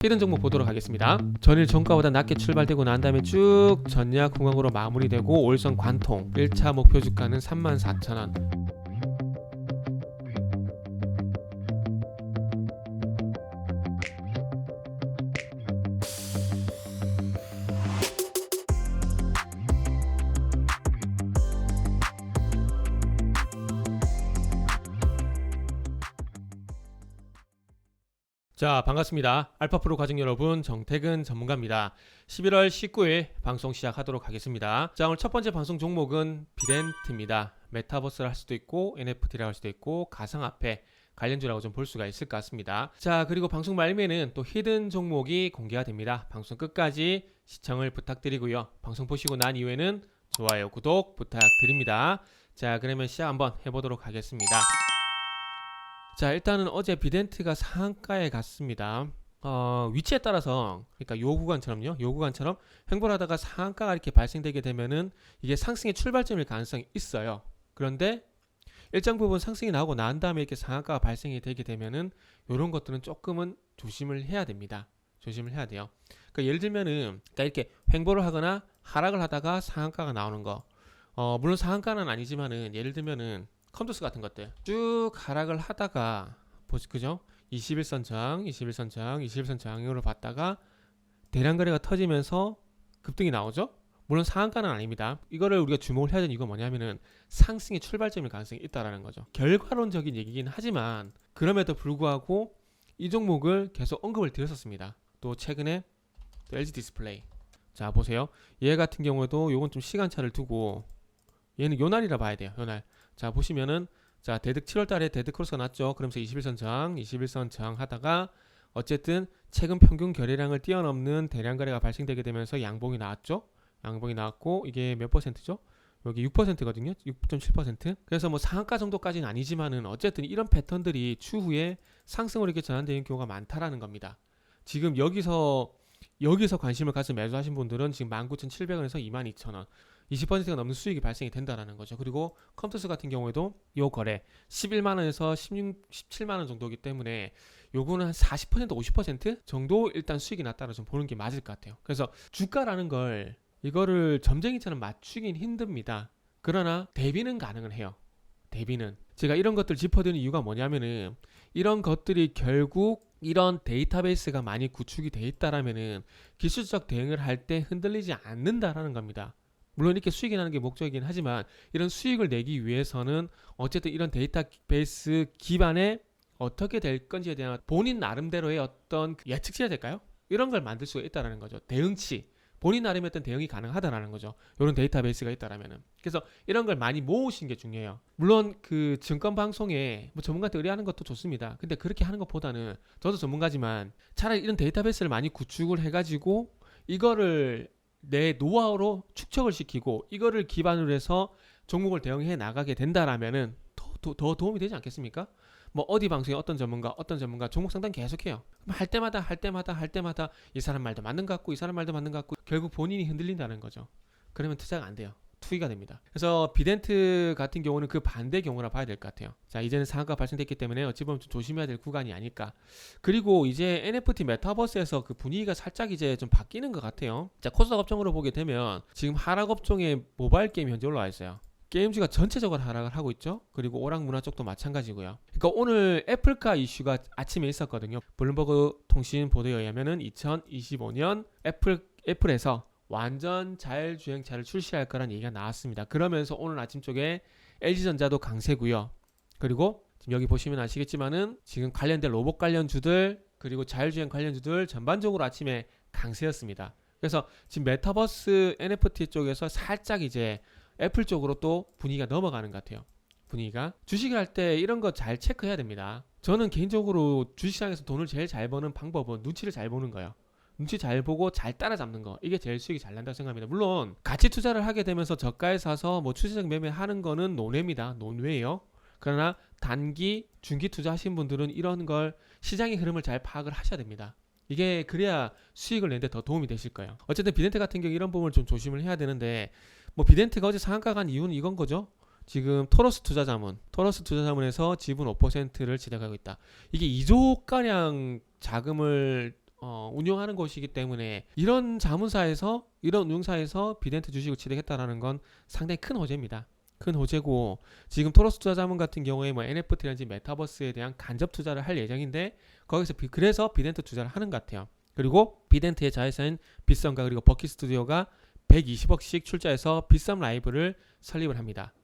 히든 종목 보도록 하겠습니다. 전일 종가보다 낮게 출발되고 난 다음에 쭉 전약 공항으로 마무리되고 올선 관통 1차 목표 주가는 34,000원. 자, 반갑습니다. 알파프로 가족 여러분, 정태근 전문가입니다. 11월 19일 방송 시작하도록 하겠습니다. 자, 오늘 첫 번째 방송 종목은 비덴트입니다. 메타버스를 할 수도 있고 NFT를 할 수도 있고 가상화폐 관련주라고 좀 볼 수가 있을 것 같습니다. 자, 그리고 방송 말미에는 또 히든 종목이 공개가 됩니다. 방송 끝까지 시청을 부탁드리고요. 방송 보시고 난 이후에는 좋아요, 구독 부탁드립니다. 자, 그러면 시작 한번 해보도록 하겠습니다. 자, 일단은 어제 비덴트가 상한가에 갔습니다. 위치에 따라서, 그러니까 요 구간처럼 횡보를 하다가 상한가가 이렇게 발생되게 되면은 이게 상승의 출발점일 가능성이 있어요. 그런데 일정 부분 상승이 나오고 난 다음에 이렇게 상한가가 발생이 되게 되면은 요런 것들은 조금은 조심을 해야 됩니다. 조심을 해야 돼요. 그러니까 예를 들면은 이렇게 횡보를 하거나 하락을 하다가 상한가가 나오는 거. 물론 상한가는 아니지만은 예를 들면은 컴투스 같은 것들 쭉 하락을 하다가 그죠? 21선 저항으로 봤다가 대량 거래가 터지면서 급등이 나오죠? 물론 상한가는 아닙니다. 이거를 우리가 주목을 해야 되는 이유가 뭐냐면은 상승의 출발점일 가능성이 있다라는 거죠. 결과론적인 얘기긴 하지만 그럼에도 불구하고 이 종목을 계속 언급을 드렸었습니다. 또 최근에 또 LG 디스플레이, 자 보세요. 얘 같은 경우에도 요건 좀 시간차를 두고 얘는 요날이라 봐야 돼요. 요날. 자 보시면은 자 7월달에 데드 크로스가 났죠. 그러면서 21선 저항 하다가 어쨌든 최근 평균 거래량을 뛰어넘는 대량 거래가 발생되게 되면서 양봉이 나왔죠. 양봉이 나왔고 이게 몇 퍼센트죠? 여기 6%거든요. 6.7%. 그래서 뭐 상한가 정도까지는 아니지만은 어쨌든 이런 패턴들이 추후에 상승으로 이렇게 전환되는 경우가 많다라는 겁니다. 지금 여기서 관심을 가져 매수하신 분들은 지금 19,700원에서 22,000원 20%가 넘는 수익이 발생이 된다라는 거죠. 그리고 컴투스 같은 경우에도 요 거래 11만원에서 17만원 정도이기 때문에 요거는 한 40% 50% 정도 일단 수익이 났다라 좀 보는 게 맞을 것 같아요. 그래서 주가라는 걸 이거를 점쟁이처럼 맞추긴 힘듭니다. 그러나 대비는 가능은 해요. 대비는 제가 이런 것들 짚어드리는 이유가 뭐냐면은 이런 것들이 결국 이런 데이터베이스가 많이 구축이 돼 있다라면은 기술적 대응을 할 때 흔들리지 않는다라는 겁니다. 물론 이렇게 수익이 나는 게 목적이긴 하지만 이런 수익을 내기 위해서는 어쨌든 이런 데이터베이스 기반에 어떻게 될 건지에 대한 본인 나름대로의 어떤 예측치야 될까요? 이런 걸 만들 수가 있다는 거죠. 대응치. 본인 나름의 어떤 대응이 가능하다라는 거죠. 이런 데이터베이스가 있다라면은. 그래서 이런 걸 많이 모으시는 게 중요해요. 물론 그 증권 방송에 뭐 전문가한테 의뢰하는 것도 좋습니다. 근데 그렇게 하는 것보다는 저도 전문가지만 차라리 이런 데이터베이스를 많이 구축을 해가지고 이거를 내 노하우로 축적을 시키고 이거를 기반으로 해서 종목을 대응해 나가게 된다라면은 더 도움이 되지 않겠습니까? 뭐 어디 방송에 어떤 전문가 종목 상담 계속해요. 할 때마다 이 사람 말도 맞는 것 같고 이 사람 말도 맞는 것 같고 결국 본인이 흔들린다는 거죠. 그러면 투자가 안 돼요. 투기가 됩니다. 그래서 비덴트 같은 경우는 그 반대 경우라 봐야 될 것 같아요. 자, 이제는 상한가 발생됐기 때문에 어찌 보면 좀 조심해야 될 구간이 아닐까. 그리고 이제 NFT 메타버스에서 그 분위기가 살짝 이제 좀 바뀌는 것 같아요. 자, 코스닥 업종으로 보게 되면 지금 하락 업종에 모바일 게임 현재 올라와 있어요. 게임주가 전체적으로 하락을 하고 있죠. 그리고 오락 문화 쪽도 마찬가지고요. 그러니까 오늘 애플카 이슈가 아침에 있었거든요. 블룸버그 통신 보도에 의하면은 2025년 애플에서 완전 자율주행차를 출시할 거란 얘기가 나왔습니다. 그러면서 오늘 아침 쪽에 LG전자도 강세고요. 그리고 지금 여기 보시면 아시겠지만은 지금 관련된 로봇 관련주들 그리고 자율주행 관련주들 전반적으로 아침에 강세였습니다. 그래서 지금 메타버스 NFT 쪽에서 살짝 이제 애플 쪽으로 또 분위기가 넘어가는 것 같아요. 분위기가 주식을 할 때 이런 거 잘 체크해야 됩니다. 저는 개인적으로 주식시장에서 돈을 제일 잘 버는 방법은 눈치를 잘 보는 거예요. 눈치 잘 보고 잘 따라잡는 거, 이게 제일 수익이 잘 난다고 생각합니다. 물론 가치 투자를 하게 되면서 저가에 사서 뭐 추세적 매매하는 거는 논외입니다. 논외예요. 그러나 단기, 중기 투자하신 분들은 이런 걸 시장의 흐름을 잘 파악을 하셔야 됩니다. 이게 그래야 수익을 내는데 더 도움이 되실 거예요. 어쨌든 비덴트 같은 경우 이런 부분을 좀 조심을 해야 되는데 뭐 비덴트가 어제 상한가 간 이유는 이건 거죠. 지금 토러스 투자자문에서 지분 5%를 지정하고 있다. 이게 2조가량 자금을 운용하는 곳이기 때문에 이런 자문사에서 이런 운용사에서 비덴트 주식을 취득했다라는 건 상당히 큰 호재입니다. 큰 호재고 지금 토러스 투자자문 같은 경우에 뭐 NFT라든지 메타버스에 대한 간접 투자를 할 예정인데 거기서 그래서 비덴트 투자를 하는 것 같아요. 그리고 비덴트의 자회사인 빗썸과 그리고 버킷 스튜디오가 120억씩 출자해서 빗썸 라이브를 설립을 합니다.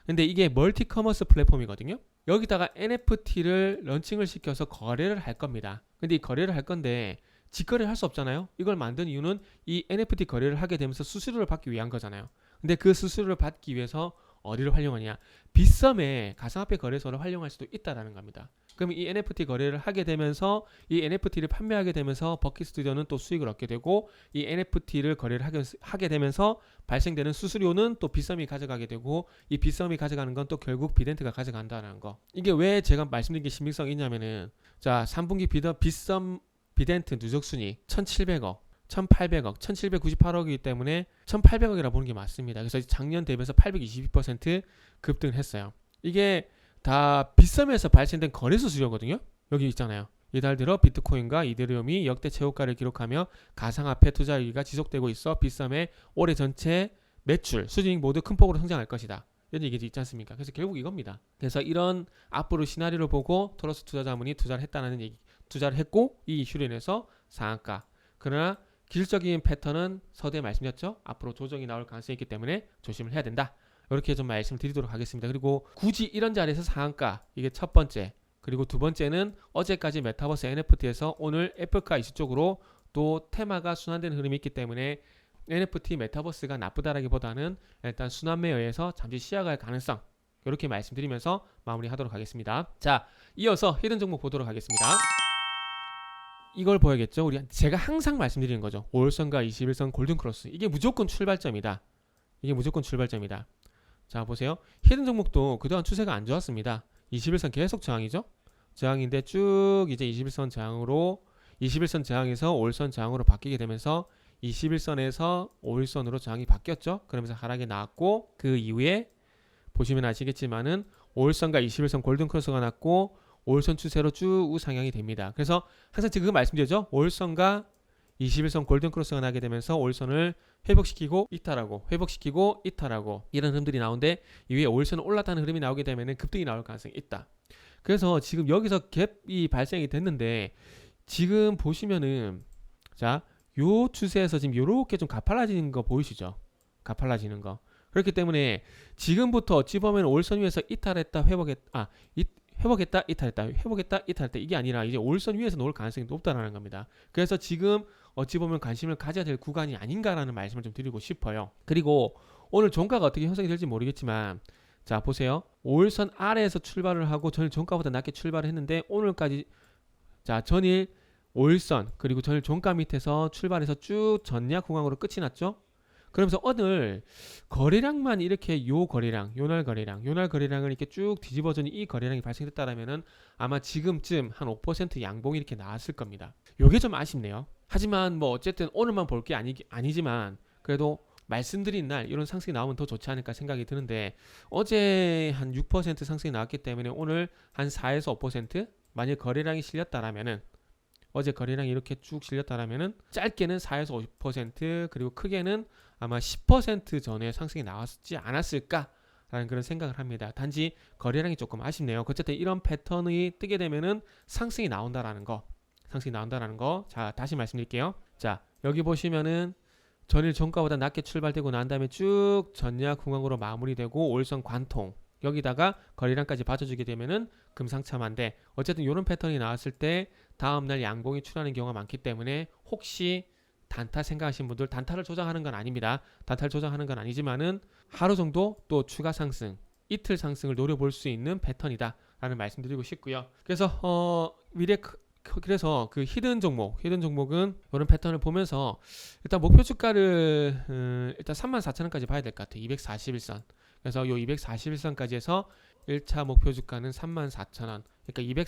근데 이게 멀티 커머스 플랫폼이거든요. 여기다가 NFT를 런칭을 시켜서 거래를 할 겁니다. 근데 이 거래를 할 건데 직거래를 할 수 없잖아요. 이걸 만든 이유는 이 NFT 거래를 하게 되면서 수수료를 받기 위한 거잖아요. 근데 그 수수료를 받기 위해서 어디를 활용하냐? 빗썸의 가상화폐 거래소를 활용할 수도 있다라는 겁니다. 그럼 이 NFT 거래를 하게 되면서 이 NFT를 판매하게 되면서 버킷 스튜디오는 또 수익을 얻게 되고 이 NFT를 거래를 하게 되면서 발생되는 수수료는 또 빗썸이 가져가게 되고 이 빗썸이 가져가는 건 또 결국 비덴트가 가져간다는 거. 이게 왜 제가 말씀드린 게 신빙성이 있냐면은 자 3분기 빗썸 비덴트 누적 순이익 1,700억 1,800억, 1,798억이기 때문에 1,800억이라 보는 게 맞습니다. 그래서 작년 대비해서 822% 급등을 했어요. 이게 다 빗썸에서 발생된 거래 수수료거든요. 여기 있잖아요. 이달 들어 비트코인과 이더리움이 역대 최고가를 기록하며 가상화폐 투자율이 지속되고 있어 빗썸의 올해 전체 매출, 수익 모두 큰 폭으로 성장할 것이다. 이런 얘기도 있지 않습니까? 그래서 결국 이겁니다. 그래서 이런 앞으로 시나리오를 보고 토러스 투자자문이 투자를 했다는 얘기, 투자를 했고 이 이슈로 인해서 상한가. 그러나 기술적인 패턴은 서두에 말씀드렸죠. 앞으로 조정이 나올 가능성이 있기 때문에 조심을 해야 된다. 이렇게 좀 말씀을 드리도록 하겠습니다. 그리고 굳이 이런 자리에서 상한가 이게 첫 번째. 그리고 두 번째는 어제까지 메타버스 NFT에서 오늘 애플카 이슈 쪽으로 또 테마가 순환되는 흐름이 있기 때문에 NFT 메타버스가 나쁘다라기보다는 일단 순환매에 의해서 잠시 시야갈 가능성 이렇게 말씀드리면서 마무리하도록 하겠습니다. 자, 이어서 히든 종목 보도록 하겠습니다. 이걸 보여야겠죠. 제가 항상 말씀드리는 거죠. 5일선과 21선 골든크로스. 이게 무조건 출발점이다. 이게 무조건 출발점이다. 자, 보세요. 히든 종목도 그동안 추세가 안 좋았습니다. 21선 계속 저항이죠. 저항인데 쭉 이제 21선 저항으로 21선 저항에서 5일선 저항으로 바뀌게 되면서 21선에서 5일선으로 저항이 바뀌었죠. 그러면서 하락이 나왔고 그 이후에 보시면 아시겠지만은 5일선과 21선 골든크로스가 났고 5일선 추세로 쭉 우상향이 됩니다. 그래서 항상 지금 말씀드렸죠. 5일선과 21선 골든크로스가 나게 되면서 5일선을 회복시키고 이탈하고 이런 흐름들이 나오는데 이후에 5일선은 올랐다는 흐름이 나오게 되면 급등이 나올 가능성이 있다. 그래서 지금 여기서 갭이 발생이 됐는데 지금 보시면은 자, 요 추세에서 지금 요렇게 좀 가팔라지는 거 보이시죠? 가팔라지는 거. 그렇기 때문에 지금부터 어찌 보면 5일선 위에서 이탈했다 이탈했다 이게 아니라 이제 5일선 위에서 놓을 가능성이 높다라는 겁니다. 그래서 지금 어찌 보면 관심을 가져야 될 구간이 아닌가라는 말씀을 좀 드리고 싶어요. 그리고 오늘 종가가 어떻게 형성이 될지 모르겠지만 자 보세요. 5일선 아래에서 출발을 하고 전일 종가보다 낮게 출발을 했는데 오늘까지 자 전일 5일선 그리고 전일 종가 밑에서 출발해서 쭉 전략 구간으로 끝이 났죠. 그러면서 오늘 거래량만 이렇게 요날 거래량을 이렇게 쭉 뒤집어주는 이 거래량이 발생됐다라면은 아마 지금쯤 한 5% 양봉이 이렇게 나왔을 겁니다. 요게 좀 아쉽네요. 하지만 뭐 어쨌든 오늘만 볼 게 아니지만 그래도 말씀드린 날 이런 상승이 나오면 더 좋지 않을까 생각이 드는데 어제 한 6% 상승이 나왔기 때문에 오늘 한 4에서 5% 만약 거래량이 실렸다라면은 어제 거래량이 이렇게 쭉 실렸다라면은 짧게는 4에서 5% 그리고 크게는 아마 10% 전에 상승이 나왔지 않았을까라는 그런 생각을 합니다. 단지 거래량이 조금 아쉽네요. 어쨌든 이런 패턴이 뜨게 되면은 상승이 나온다라는 거. 자, 다시 말씀드릴게요. 자, 여기 보시면은 전일 종가보다 낮게 출발되고 난 다음에 쭉 전략 후광으로 마무리되고 5일선 관통 여기다가 거래량까지 받쳐주게 되면은 금상첨화인데 어쨌든 이런 패턴이 나왔을 때 다음날 양봉이 출하는 경우가 많기 때문에 혹시 단타 생각하시는 분들 단타를 조정하는 건 아닙니다. 단타를 조정하는 건 아니지만은 하루 정도 또 추가 상승 이틀 상승을 노려볼 수 있는 패턴이다 라는 말씀드리고 싶고요. 그래서 그래서 그 히든 종목은 이런 패턴을 보면서 일단 목표 주가를 일단 34,000원까지 봐야 될 것 같아요. 241선. 그래서 요 241선까지 해서 1차 목표 주가는 34,000원. 그러니까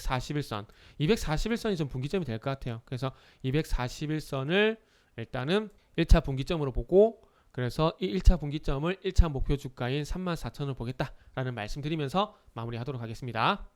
241선이 좀 분기점이 될 것 같아요. 그래서 241선을 일단은 1차 분기점으로 보고 그래서 이 1차 분기점을 1차 목표 주가인 34,000원을 보겠다라는 말씀드리면서 마무리하도록 하겠습니다.